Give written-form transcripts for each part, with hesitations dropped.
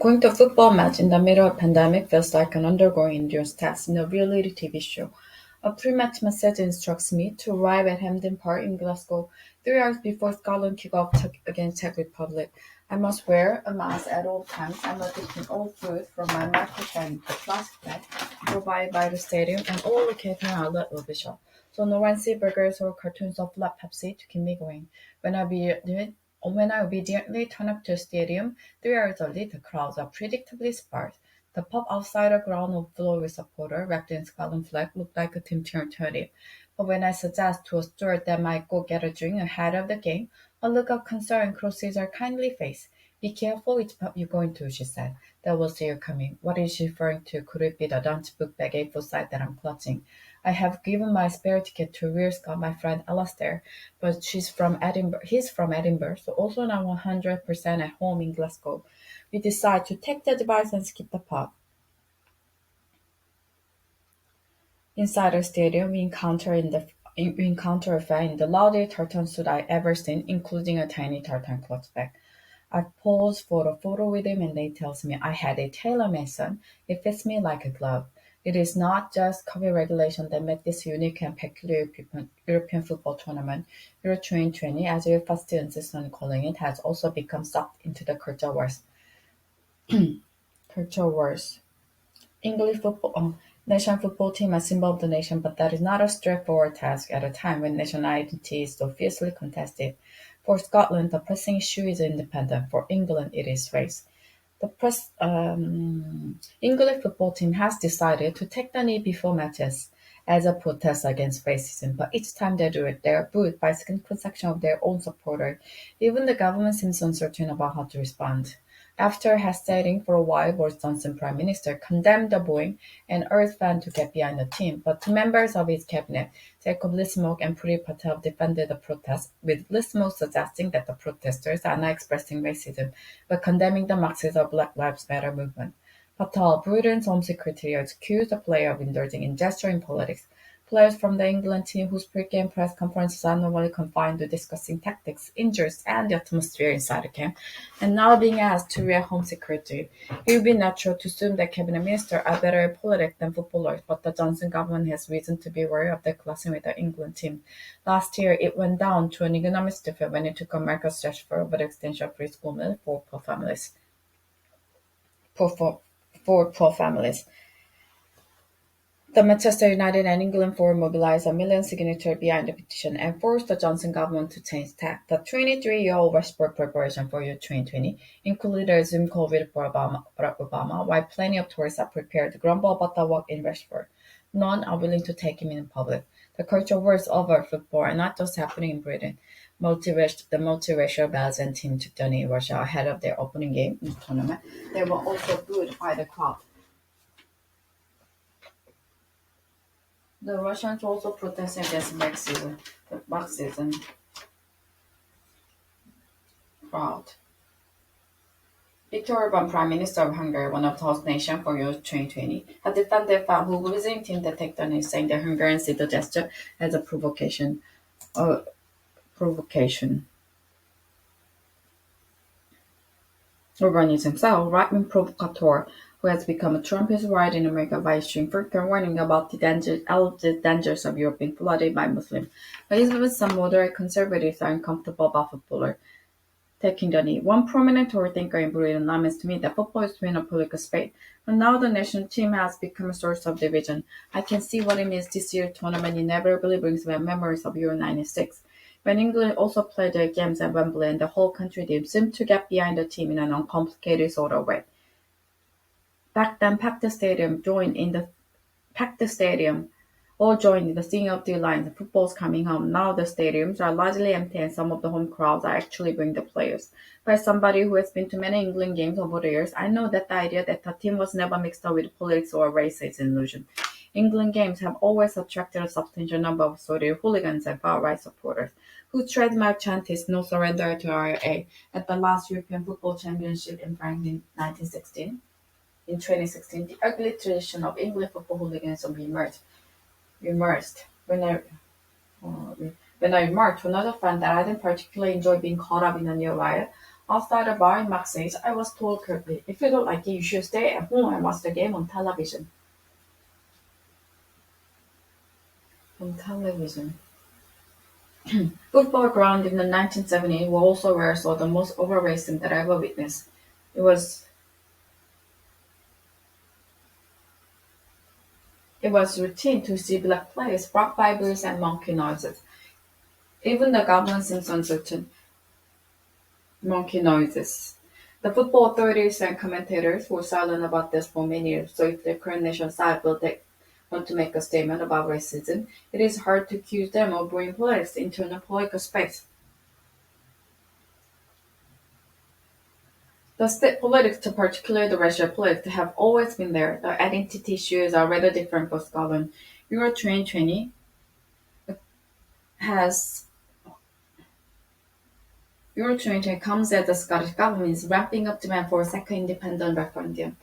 Going to a football match in the middle of pandemic feels like an undergoing endurance test in a reality TV show. A pre-match message instructs me to arrive at Hampden Park in Glasgow 3 hours before Scotland kick off against Czech Republic. I must wear a mask at all times. I'm addicting all food from my microphone to plastic bag provided by the stadium and all the catering outlet will be shut. So no one see burgers or cartoons of flat Pepsi to keep me going. When I be when I obediently turn up to the stadium 3 hours early, the crowds are predictably sparse. The pub outside the ground overflowed with supporters wrapped in Scotland flag looked like a team territory. But when I suggest to a steward that might go get a drink ahead of the game, a look of concern crosses her kindly face. Be careful which pub you're going to, she said. They will see you coming. What is she referring to? Could it be the lunch book bag A4 side that I'm clutching? I have given my spare ticket to rear Scott, my friend Alastair, but he's from Edinburgh, so also not 100% at home in Glasgow. We decide to take the device and skip the pub. Inside the stadium, we encounter a fan in the loudest tartan suit I ever seen, including a tiny tartan clutch bag. I pose for a photo with him and he tells me I had a tailor-made son. It fits me like a glove. It is not just COVID regulation that made this unique and peculiar European football tournament. Euro 2020, as UEFA still insists on calling it, has also become sucked into the culture wars. Culture wars. English football National football team as symbol of the nation, but that is not a straightforward task at a time when national identity is so fiercely contested. For Scotland, the pressing issue is independence. For England, it is race. The English football team has decided to take the knee before matches as a protest against racism, but each time they do it, they are booed by a significant section of their own supporters. Even the government seems uncertain about how to respond. After hesitating for a while, Boris Johnson, Prime Minister, condemned the booing and urged fans to get behind the team, but two members of his cabinet, Jacob Rees-Mogg and Priti Patel, defended the protest, with Rees-Mogg suggesting that the protesters are not expressing racism, but condemning the Marxist or Black Lives Matter movement. Patel, Britain's Home Secretary, accused the player of indulging in gesturing politics. Players from the England team, whose pre-game press conferences are normally confined to discussing tactics, injuries, and the atmosphere inside the camp, and now being asked to react Home Secretary. It would be natural to assume that cabinet ministers are better at politics than footballers, but the Johnson government has reason to be worried of their clashing with the England team. Last year, it went down to an economic defeat when it took America's stretch for over the extension of free school meals for poor families. For poor families. The Manchester United and England Forum mobilized a million signatures behind the petition and forced the Johnson government to change tack. The 23-year-old Westbrook preparation for Euro 2020 included a Zoom call with Barack Obama, while plenty of tourists are prepared to grumble about the walk in Rashford. None are willing to take him in public. The culture wars over football are not just happening in Britain. The multiracial Belgian team took the knee in Russia ahead of their opening game in the tournament. They were also booed by the crowd. The Russians also protested against the Marxism crowd. Viktor Orban, Prime Minister of Hungary, one of the host nations for Euro 2020, had defended fan who was visiting team that take the knee, saying that Hungarians see the gesture as a provocation. Uh, provocation. Orban is himself a right-wing provocateur who has become a Trumpist right in America by issuing frequent warning about the alleged dangers of Europe being flooded by Muslims. But even some moderate conservatives are uncomfortable about footballers taking the knee. One prominent Tory thinker in Britain laments to me that football is been a political sport, but now the national team has become a source of division. I can see what it means this year's tournament inevitably brings back memories of Euro 96, when England also played their games at Wembley and the whole country team seemed to get behind the team in an uncomplicated sort of way. Back then, packed the stadium all joined in the singing of the lines and football's coming home. Now the stadiums are largely empty and some of the home crowds are actually bringing the players. But as somebody who has been to many England games over the years, I know that the idea that the team was never mixed up with politics or race is an illusion. England games have always attracted a substantial number of Saudi hooligans and far-right supporters, whose trademark chant is "No surrender to IRA" at the last European Football Championship in France in 1916. In 2016, the ugly tradition of English football hooliganism emerged when I remarked to another friend that I didn't particularly enjoy being caught up in a near riot. Outside the bar in Marseille, I was told curtly, if you don't like it, you should stay at home and watch the game on television. On television. Football ground in the 1970s were also where I saw the most over racing that I ever witnessed. It was it was routine to see black players, rock vibers, and monkey noises. Even the goblin seemed uncertain. Monkey noises. The football authorities and commentators were silent about this for many years, so if the current nation side will want to make a statement about racism, it is hard to accuse them of bringing politics into a political space. The state politics, particularly the racial politics, have always been there. The identity issues are rather different for Scotland. Euro 2020 has Euro 2020 comes as the Scottish government is ramping up demand for a second independent referendum.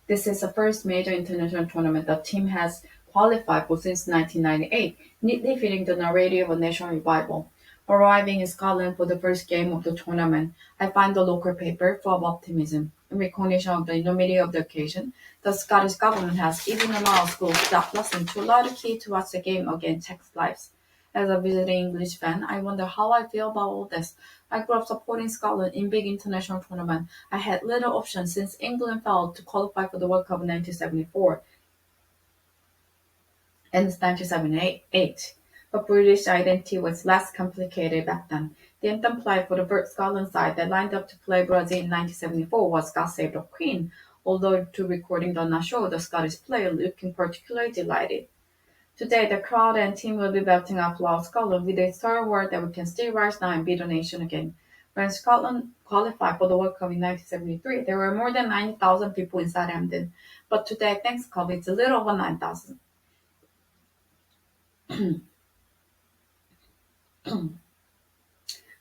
This is the first major international tournament the team has qualified for since 1998, neatly fitting the narrative of national revival. Arriving in Scotland for the first game of the tournament, I find the local paper full of optimism. In recognition of the enormity of the occasion, the Scottish government has even allowed schools without lesson to allow the kids to watch the game against text lives. As a visiting English fan, I wonder how I feel about all this. I grew up supporting Scotland in big international tournaments. I had little option since England failed to qualify for the World Cup in 1974 and 1978. But British identity was less complicated back then. The anthem played for the Scotland side that lined up to play Brazil in 1974 was God Save the Queen, although to recording did not show the Scottish player looking particularly delighted. Today, the crowd and team will be belting out loud Scotland with a star word that we can still rise now and beat the nation again. When Scotland qualified for the World Cup in 1973, there were more than 90,000 people inside Hampden. But today, thanks COVID, it's a little over 9,000.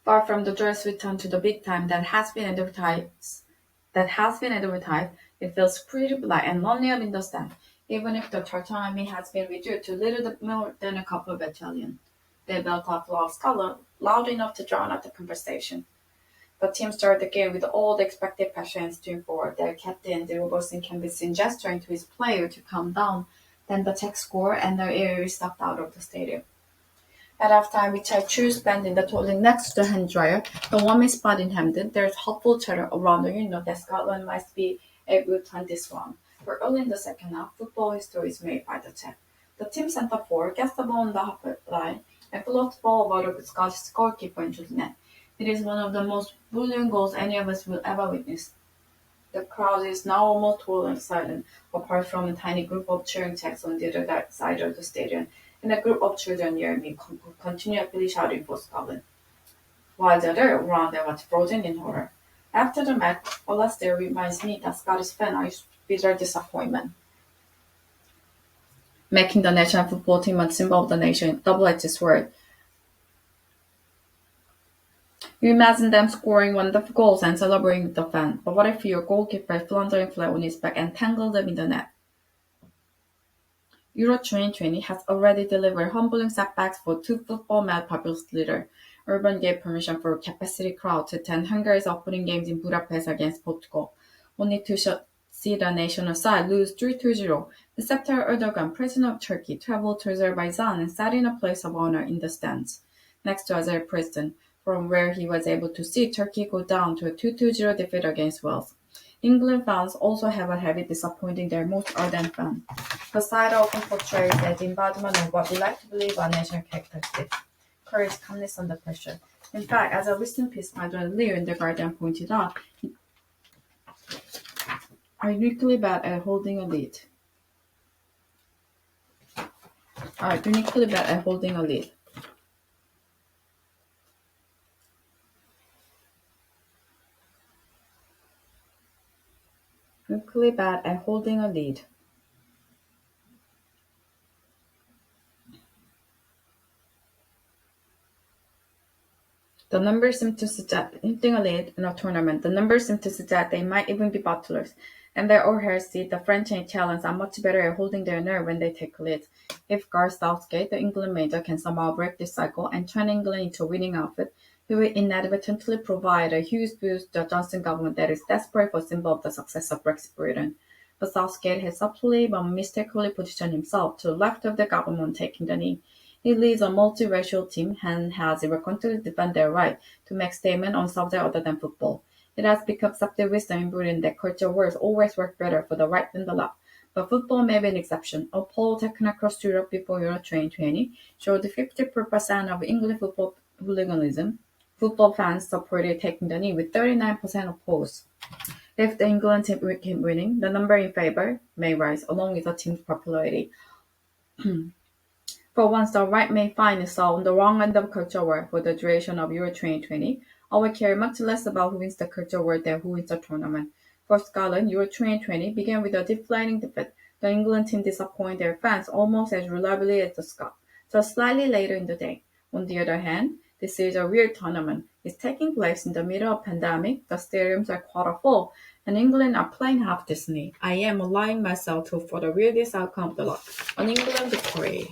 Far from the joyous return to the big time that has been advertised, it feels pretty black and lonely in the stand, even if the Tartan army has been reduced to little more than a couple of battalions. They belt out loud Scotland, loud enough to drown out the conversation. The team started the game with all the expected pressure and stream forward. Their captain, the Robertson, can be seen gesturing to his player to calm down. Then the tech score and the air stopped out of the stadium. At halftime, which I choose spent in the toilet next to the hand dryer, the warmest spot in Hampden, there's hopeful chatter around the union that Scotland might be able to turn this one. But early in the second half, football history is made by the tech. The team centre forward gets the ball on the half line and floats the ball over the Scottish goalkeeper into the net. It is one of the most brilliant goals any of us will ever witness. The crowd is now almost totally silent, apart from a tiny group of cheering Czechs on the other side of the stadium, and a group of children near me continually shouting for Scotland, while the other around them was frozen in horror. After the match, Alastair reminds me that Scottish fans are bitter disappointment. Making the national football team a symbol of the nation, double-edged sword. You imagine them scoring wonderful goals and celebrating with the fans, but what if your goalkeeper is floundering flat on his back and tangled them in the net? Euro 2020 has already delivered humbling setbacks for two football-mad populist leaders. Urban gave permission for a capacity crowd to attend Hungary's opening games in Budapest against Portugal, only to see the national side lose 3-0. Recep Erdogan, president of Turkey, traveled to Azerbaijan and sat in a place of honor in the stands, next to Azer president, from where he was able to see Turkey go down to a 2-0 defeat against Wales. England fans also have a habit disappointing their most ardent fans. The side often portrays as embodiment of what we like to believe are national characteristics: courage, calmness under pressure. In fact, as a recent piece by John Lear in The Guardian pointed out, are uniquely bad at holding a lead. Are uniquely bad at holding a lead. Uniquely bad at holding a lead. The numbers seem to suggest holding a lead in a tournament. The numbers seem to suggest they might even be bottlers. And their old heresy, the French and Italians are much better at holding their nerve when they take a lead. If Gareth Southgate, the England manager, can somehow break this cycle and turn England into a winning outfit, he will inadvertently provide a huge boost to the Johnson government that is desperate for a symbol of the success of Brexit Britain. But Southgate has subtly but mistakenly positioned himself to the left of the government taking the knee. He leads a multiracial team and has reluctantly defended their right to make statements on subjects other than football. It has become accepted wisdom in Britain that culture wars always work better for the right than the left. But football may be an exception. A poll taken across Europe before Euro 2020 showed 54% of English football hooliganism. Football fans supported taking the knee, with 39% opposed. If the England team keep winning, the number in favor may rise, along with the team's popularity. For once, the right may find itself on the wrong end of culture war for the duration of Euro 2020. I will care much less about who wins the culture war than who wins the tournament. For Scotland, Euro 2020 began with a deflating defeat. The England team disappointed their fans almost as reliably as the Scots, just slightly later in the day. On the other hand, this is a real tournament. It's taking place in the middle of a pandemic, the stadiums are quarter full, and England are playing half Disney. I am allowing myself to for the weirdest outcome of the lot, an England victory.